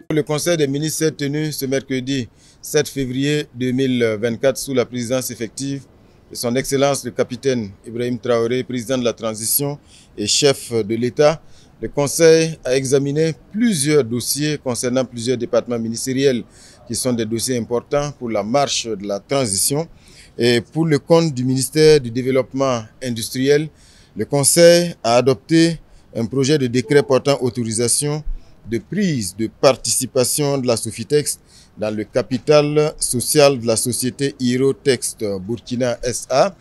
Le Conseil des ministres s'est tenu ce mercredi 7 février 2024 sous la présidence effective de son Excellence le capitaine Ibrahim Traoré, président de la transition et chef de l'État. Le Conseil a examiné plusieurs dossiers concernant plusieurs départements ministériels qui sont des dossiers importants pour la marche de la transition. Et pour le compte du ministère du Développement industriel, le Conseil a adopté un projet de décret portant autorisation de prise de participation de la Sofitex dans le capital social de la société Irotex Burkina SA.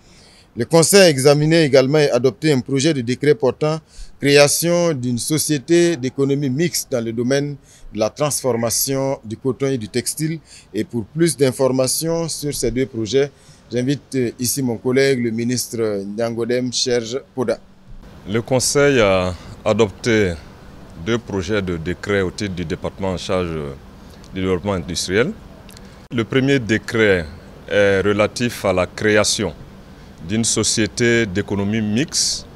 Le Conseil a examiné également et adopté un projet de décret portant création d'une société d'économie mixte dans le domaine de la transformation du coton et du textile. Et pour plus d'informations sur ces deux projets, j'invite ici mon collègue, le ministre Nyangodem Serge Poda. Le Conseil a adopté deux projets de décret au titre du département en charge du développement industriel. Le premier décret est relatif à la création d'une société d'économie mixte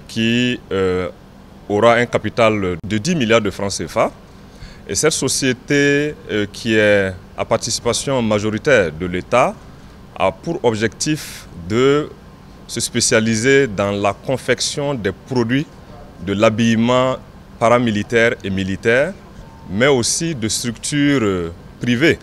qui aura un capital de 10 milliards de francs CFA. Et cette société qui est à participation majoritaire de l'État a pour objectif de se spécialiser dans la confection des produits de l'habillement paramilitaire et militaire, mais aussi de structures privées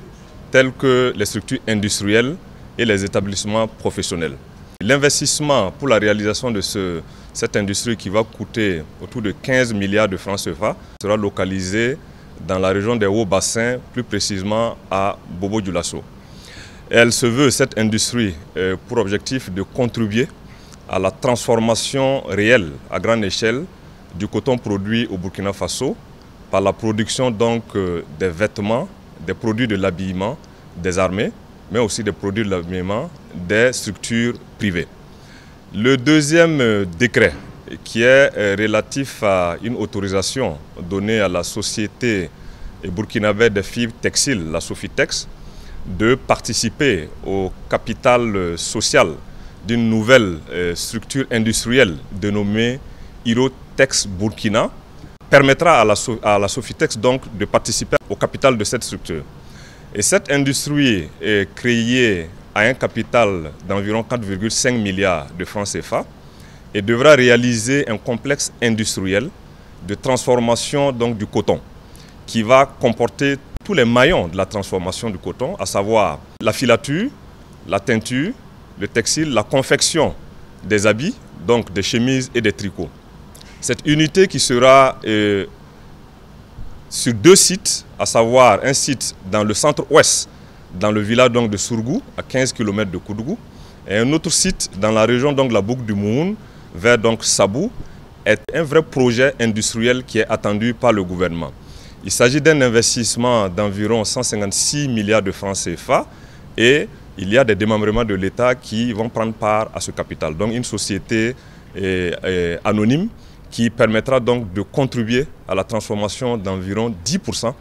telles que les structures industrielles et les établissements professionnels. L'investissement pour la réalisation de cette industrie qui va coûter autour de 15 milliards de francs CFA sera localisé dans la région des Hauts-Bassins, plus précisément à Bobo-Dioulasso. Elle se veut, cette industrie, pour objectif de contribuer à la transformation réelle à grande échelle du coton produit au Burkina Faso par la production donc des vêtements, des produits de l'habillement des armées, mais aussi des produits de l'habillement des structures privées. Le deuxième décret, qui est relatif à une autorisation donnée à la société burkinabé des fibres textiles, la Sofitex, de participer au capital social d'une nouvelle structure industrielle dénommée Irotex Burkina, permettra à la Sofitex donc de participer au capital de cette structure. Et cette industrie est créée à un capital d'environ 4,5 milliards de francs CFA et devra réaliser un complexe industriel de transformation donc, du coton qui va comporter tous les maillons de la transformation du coton, à savoir la filature, la teinture, le textile, la confection des habits, donc des chemises et des tricots. Cette unité qui sera sur deux sites, à savoir un site dans le centre-ouest, dans le village donc, de Sourgou, à 15 km de Koudougou, et un autre site dans la région donc, de la boucle du Moun, vers donc, Sabou, est un vrai projet industriel qui est attendu par le gouvernement. Il s'agit d'un investissement d'environ 156 milliards de francs CFA et il y a des démembrements de l'État qui vont prendre part à ce capital. Donc une société anonyme qui permettra donc de contribuer à la transformation d'environ 10%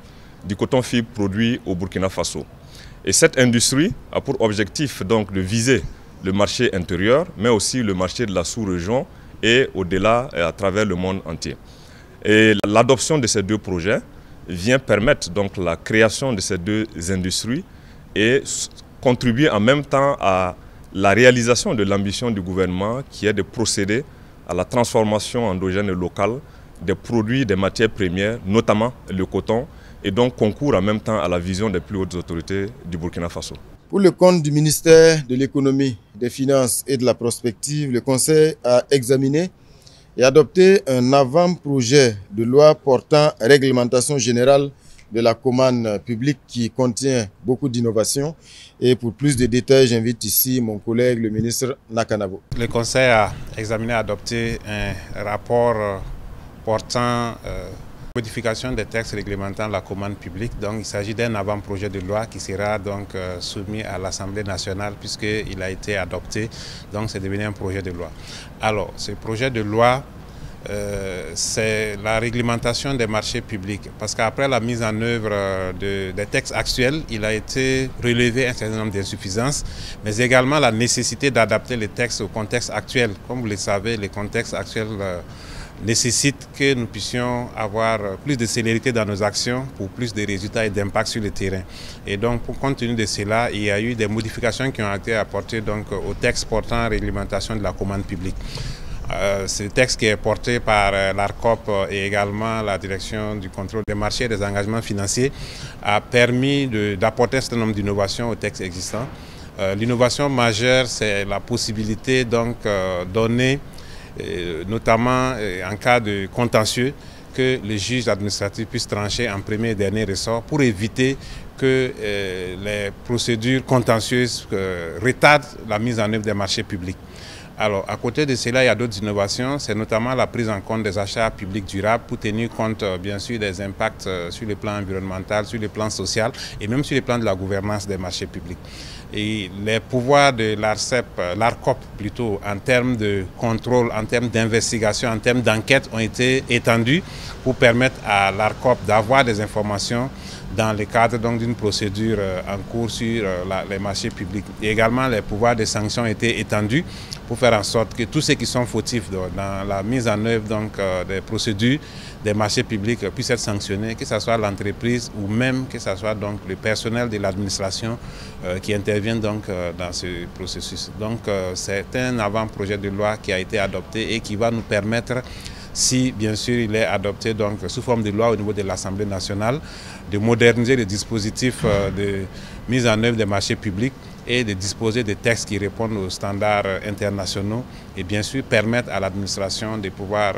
du coton fibre produit au Burkina Faso. Et cette industrie a pour objectif donc de viser le marché intérieur, mais aussi le marché de la sous-région et au-delà à travers le monde entier. Et l'adoption de ces deux projets vient permettre donc la création de ces deux industries et contribuer en même temps à la réalisation de l'ambition du gouvernement qui est de procéder à la transformation endogène et locale des produits, des matières premières, notamment le coton, et donc concourt en même temps à la vision des plus hautes autorités du Burkina Faso. Pour le compte du ministère de l'économie, des finances et de la prospective, le Conseil a examiné et adopté un avant-projet de loi portant réglementation générale de la commande publique qui contient beaucoup d'innovations. Et pour plus de détails, j'invite ici mon collègue, le ministre Nakanabo. Le Conseil a examiné et adopté un rapport portant modification des textes réglementant la commande publique. Donc, il s'agit d'un avant-projet de loi qui sera donc soumis à l'Assemblée nationale puisqu'il a été adopté. Donc, c'est devenu un projet de loi. Alors, ce projet de loi, c'est la réglementation des marchés publics. Parce qu'après la mise en œuvre des textes actuels, il a été relevé un certain nombre d'insuffisances, mais également la nécessité d'adapter les textes au contexte actuel. Comme vous le savez, le contexte actuel nécessite que nous puissions avoir plus de célérité dans nos actions pour plus de résultats et d'impact sur le terrain. Et donc, pour compte tenu de cela, il y a eu des modifications qui ont été apportées donc, au texte portant réglementation de la commande publique. Ce texte qui est porté par l'ARCOP et également la direction du contrôle des marchés et des engagements financiers a permis d'apporter un certain nombre d'innovations au texte existant. L'innovation majeure, c'est la possibilité donc donnée, notamment en cas de contentieux, que les juges administratifs puissent trancher en premier et dernier ressort pour éviter que les procédures contentieuses retardent la mise en œuvre des marchés publics. Alors, à côté de cela, il y a d'autres innovations, c'est notamment la prise en compte des achats publics durables pour tenir compte, bien sûr, des impacts sur le plan environnemental, sur le plan social et même sur le plan de la gouvernance des marchés publics. Et les pouvoirs de l'ARCOP plutôt, en termes de contrôle, en termes d'investigation, en termes d'enquête, ont été étendus pour permettre à l'ARCOP d'avoir des informations dans le cadre d'une procédure en cours sur les marchés publics. Et également, les pouvoirs de sanctions ont été étendus pour faire en sorte que tous ceux qui sont fautifs dans la mise en œuvre des procédures des marchés publics puissent être sanctionnés, que ce soit l'entreprise ou même que ce soit donc le personnel de l'administration qui interviennent dans ce processus. Donc c'est un avant-projet de loi qui a été adopté et qui va nous permettre, si bien sûr il est adopté donc sous forme de loi au niveau de l'Assemblée nationale, de moderniser le dispositif de mise en œuvre des marchés publics et de disposer de textes qui répondent aux standards internationaux et bien sûr permettre à l'administration de pouvoir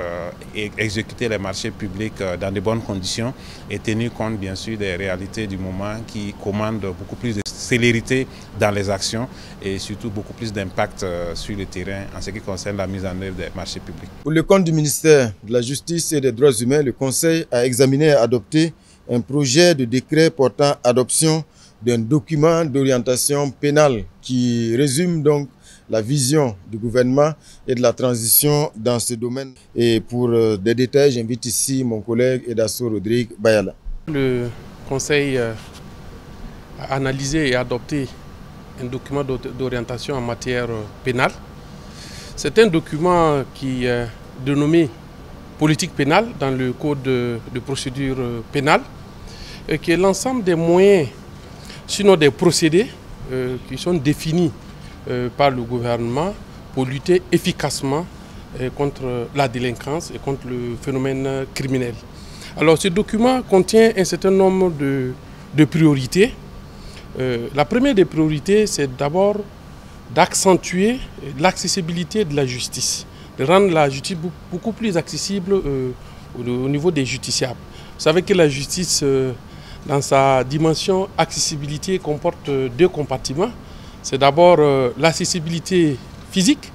exécuter les marchés publics dans de bonnes conditions et tenir compte bien sûr des réalités du moment qui commandent beaucoup plus de célérité dans les actions et surtout beaucoup plus d'impact sur le terrain en ce qui concerne la mise en œuvre des marchés publics. Pour le compte du ministère de la Justice et des Droits humains, le Conseil a examiné et adopté un projet de décret portant adoption d'un document d'orientation pénale qui résume donc la vision du gouvernement et de la transition dans ce domaine. Et pour des détails, j'invite ici mon collègue Edasso Rodrigue Bayala. Le Conseil a analysé et adopté un document d'orientation en matière pénale. C'est un document qui est dénommé politique pénale dans le code de procédure pénale, et qui est l'ensemble des moyens, sinon des procédés qui sont définis par le gouvernement pour lutter efficacement contre la délinquance et contre le phénomène criminel. Alors ce document contient un certain nombre de priorités. La première des priorités, c'est d'abord d'accentuer l'accessibilité de la justice, de rendre la justice beaucoup plus accessible au niveau des justiciables. Vous savez que la justice, dans sa dimension accessibilité, comporte deux compartiments. C'est d'abord l'accessibilité physique,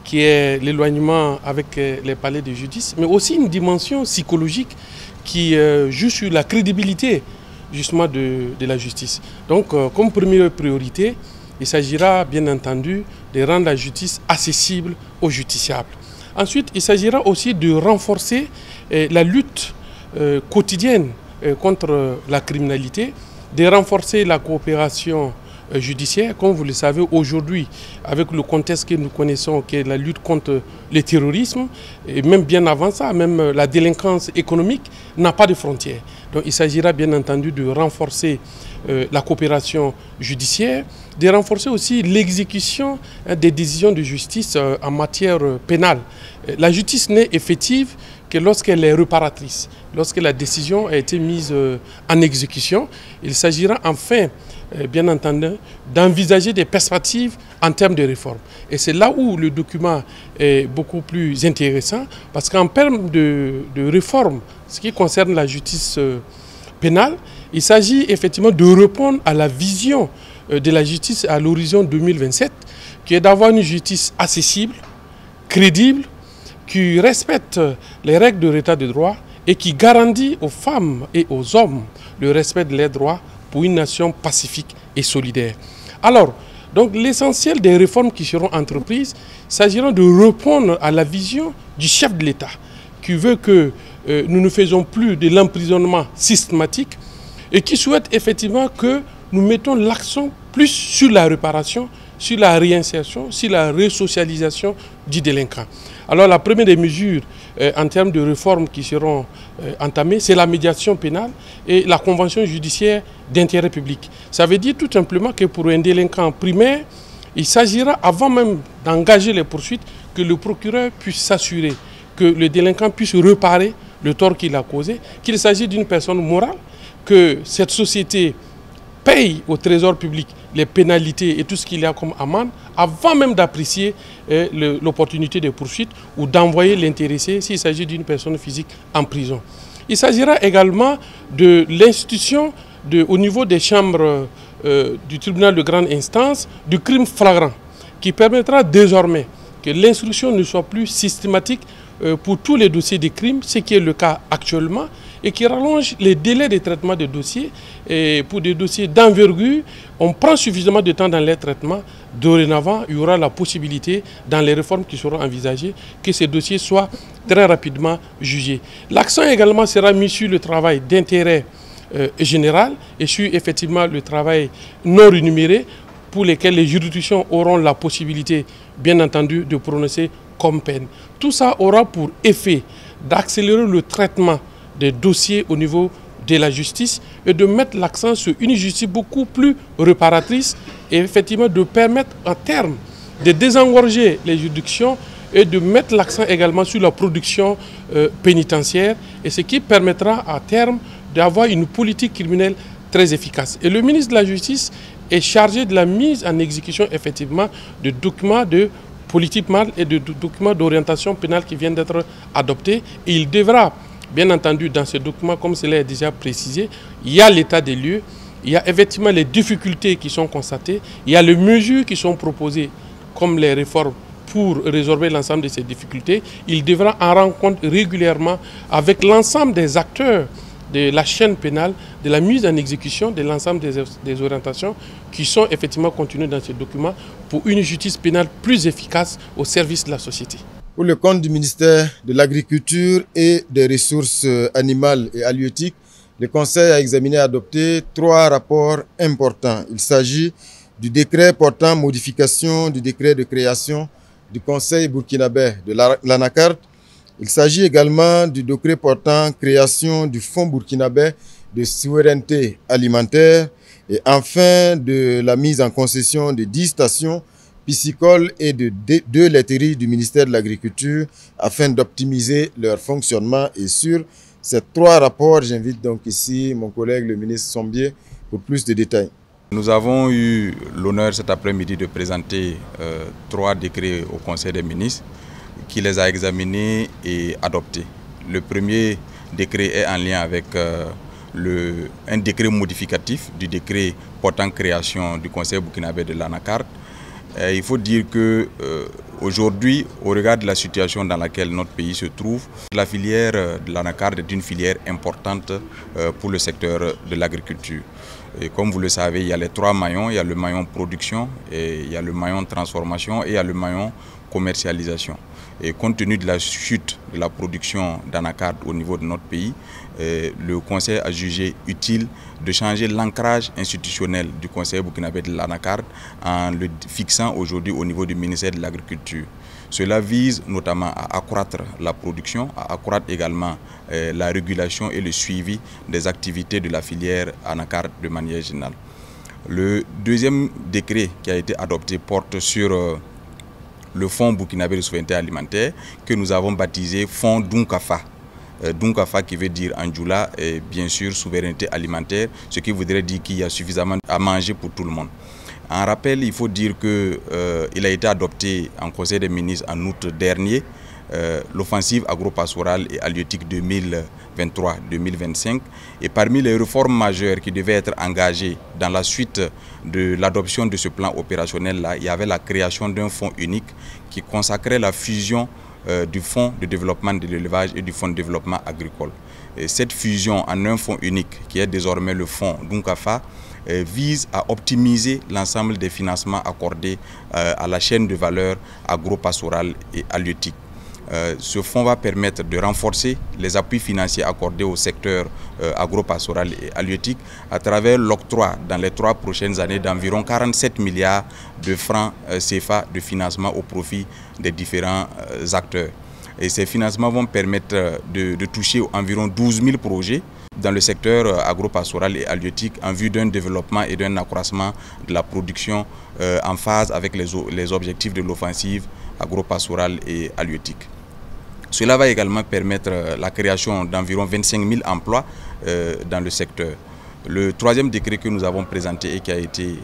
qui est l'éloignement avec les palais de justice, mais aussi une dimension psychologique qui joue sur la crédibilité justement de la justice. Donc, comme première priorité, il s'agira bien entendu de rendre la justice accessible aux justiciables. Ensuite, il s'agira aussi de renforcer la lutte quotidienne contre la criminalité, de renforcer la coopération judiciaire. Comme vous le savez aujourd'hui, avec le contexte que nous connaissons, qui est la lutte contre le terrorisme, et même bien avant ça, même la délinquance économique n'a pas de frontières. Donc il s'agira bien entendu de renforcer la coopération judiciaire, de renforcer aussi l'exécution des décisions de justice en matière pénale. La justice n'est effective que lorsqu'elle est réparatrice, lorsque la décision a été mise en exécution. Il s'agira enfin, bien entendu, d'envisager des perspectives en termes de réforme. Et c'est là où le document est beaucoup plus intéressant, parce qu'en termes de réforme, ce qui concerne la justice pénale, il s'agit effectivement de répondre à la vision de la justice à l'horizon 2027, qui est d'avoir une justice accessible, crédible, qui respecte les règles de l'état de droit et qui garantit aux femmes et aux hommes le respect de leurs droits pour une nation pacifique et solidaire. Alors, donc l'essentiel des réformes qui seront entreprises s'agiront de répondre à la vision du chef de l'État, qui veut que nous ne faisons plus de l'emprisonnement systématique et qui souhaite effectivement que nous mettons l'accent plus sur la réparation, sur la réinsertion, sur la resocialisation du délinquant. Alors la première des mesures en termes de réformes qui seront entamées, c'est la médiation pénale et la convention judiciaire d'intérêt public. Ça veut dire tout simplement que pour un délinquant primaire, il s'agira, avant même d'engager les poursuites, que le procureur puisse s'assurer que le délinquant puisse réparer le tort qu'il a causé, qu'il s'agit d'une personne morale, que cette société paye au trésor public les pénalités et tout ce qu'il y a comme amende, avant même d'apprécier l'opportunité de poursuite ou d'envoyer l'intéressé, s'il s'agit d'une personne physique, en prison. Il s'agira également de l'institution au niveau des chambres du tribunal de grande instance du crime flagrant, qui permettra désormais que l'instruction ne soit plus systématique pour tous les dossiers de crimes, ce qui est le cas actuellement, et qui rallonge les délais de traitement des dossiers. Et pour des dossiers d'envergure, on prend suffisamment de temps dans les traitements. Dorénavant, il y aura la possibilité, dans les réformes qui seront envisagées, que ces dossiers soient très rapidement jugés. L'accent également sera mis sur le travail d'intérêt général et sur effectivement le travail non rémunéré, pour lesquels les juridictions auront la possibilité, bien entendu, de prononcer comme peine. Tout ça aura pour effet d'accélérer le traitement des dossiers au niveau de la justice et de mettre l'accent sur une justice beaucoup plus réparatrice et effectivement de permettre à terme de désengorger les juridictions et de mettre l'accent également sur la production pénitentiaire, et ce qui permettra à terme d'avoir une politique criminelle très efficace. Et le ministre de la Justice est chargé de la mise en exécution effectivement de documents de politique pénale et de documents d'orientation pénale qui viennent d'être adoptés. Et il devra, bien entendu, dans ces documents, comme cela est déjà précisé, il y a l'état des lieux, il y a effectivement les difficultés qui sont constatées, il y a les mesures qui sont proposées, comme les réformes pour résorber l'ensemble de ces difficultés. Il devra en rendre compte régulièrement avec l'ensemble des acteurs de la chaîne pénale, de la mise en exécution de l'ensemble des orientations qui sont effectivement contenues dans ces documents pour une justice pénale plus efficace au service de la société. Pour le compte du ministère de l'Agriculture et des Ressources animales et halieutiques, le Conseil a examiné et adopté 3 rapports importants. Il s'agit du décret portant modification du décret de création du Conseil burkinabé de l'Anacard. Il s'agit également du décret portant création du Fonds burkinabé de souveraineté alimentaire et enfin de la mise en concession de 10 stations piscicoles et de 2 laiteries du ministère de l'Agriculture afin d'optimiser leur fonctionnement. Et sur ces 3 rapports, j'invite donc ici mon collègue le ministre Sombier pour plus de détails. Nous avons eu l'honneur cet après-midi de présenter 3 décrets au Conseil des ministres qui les a examinés et adoptés. Le premier décret est en lien avec un décret modificatif du décret portant création du Conseil burkinabé de l'Anacard. Il faut dire que aujourd'hui, au regard de la situation dans laquelle notre pays se trouve, la filière de l'Anacard est une filière importante pour le secteur de l'agriculture. Et comme vous le savez, il y a les 3 maillons, il y a le maillon production, et il y a le maillon transformation et il y a le maillon commercialisation. Et compte tenu de la chute de la production d'Anacard au niveau de notre pays, le Conseil a jugé utile de changer l'ancrage institutionnel du Conseil burkinabé de l'Anacard en le fixant aujourd'hui au niveau du ministère de l'Agriculture. Cela vise notamment à accroître la production, à accroître également la régulation et le suivi des activités de la filière Anacard de manière générale. Le deuxième décret qui a été adopté porte sur le Fonds burkinabé de souveraineté alimentaire que nous avons baptisé Fonds Dunkafa. Dunkafa qui veut dire en djoula et bien sûr souveraineté alimentaire, ce qui voudrait dire qu'il y a suffisamment à manger pour tout le monde. En rappel, il faut dire qu'il a été adopté en Conseil des ministres en août dernier, l'offensive agro-pastorale et halieutique 2023-2025. Et parmi les réformes majeures qui devaient être engagées dans la suite de l'adoption de ce plan opérationnel-là, il y avait la création d'un fonds unique qui consacrait la fusion du fonds de développement de l'élevage et du fonds de développement agricole. Et cette fusion en un fonds unique, qui est désormais le fonds Dunkafa, vise à optimiser l'ensemble des financements accordés à la chaîne de valeur agro-pastorale et halieutique. Ce fonds va permettre de renforcer les appuis financiers accordés au secteur agro-pastoral et halieutique à travers l'octroi dans les 3 prochaines années d'environ 47 milliards de francs CFA de financement au profit des différents acteurs. Et ces financements vont permettre de toucher environ 12 000 projets dans le secteur agro-pastoral et halieutique en vue d'un développement et d'un accroissement de la production en phase avec les objectifs de l'offensive agro-pastorale et halieutique. Cela va également permettre la création d'environ 25 000 emplois dans le secteur. Le 3e décret que nous avons présenté et qui a été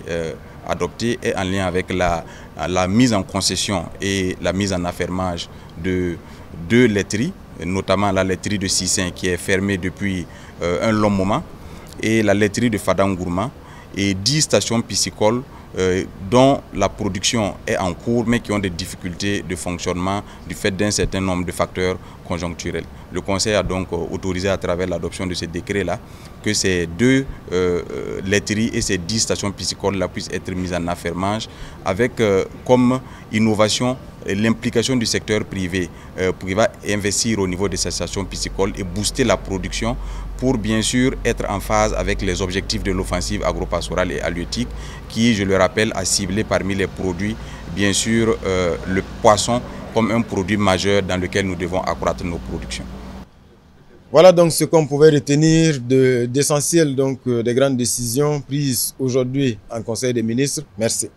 adopté est en lien avec la mise en concession et la mise en affermage de 2 laiteries, notamment la laiterie de Sissin qui est fermée depuis un long moment et la laiterie de Fadangourma et 10 stations piscicoles dont la production est en cours mais qui ont des difficultés de fonctionnement du fait d'un certain nombre de facteurs conjoncturels. Le Conseil a donc autorisé à travers l'adoption de ce décret-là que ces 2 laiteries et ces 10 stations piscicoles puissent être mises en affermage avec comme innovation l'implication du secteur privé qui va investir au niveau de ces stations piscicoles et booster la production pour bien sûr être en phase avec les objectifs de l'offensive agro-pastorale et halieutique qui, je le rappelle, a ciblé parmi les produits, bien sûr, le poisson comme un produit majeur dans lequel nous devons accroître nos productions. Voilà donc ce qu'on pouvait retenir d'essentiel des grandes décisions prises aujourd'hui en Conseil des ministres. Merci.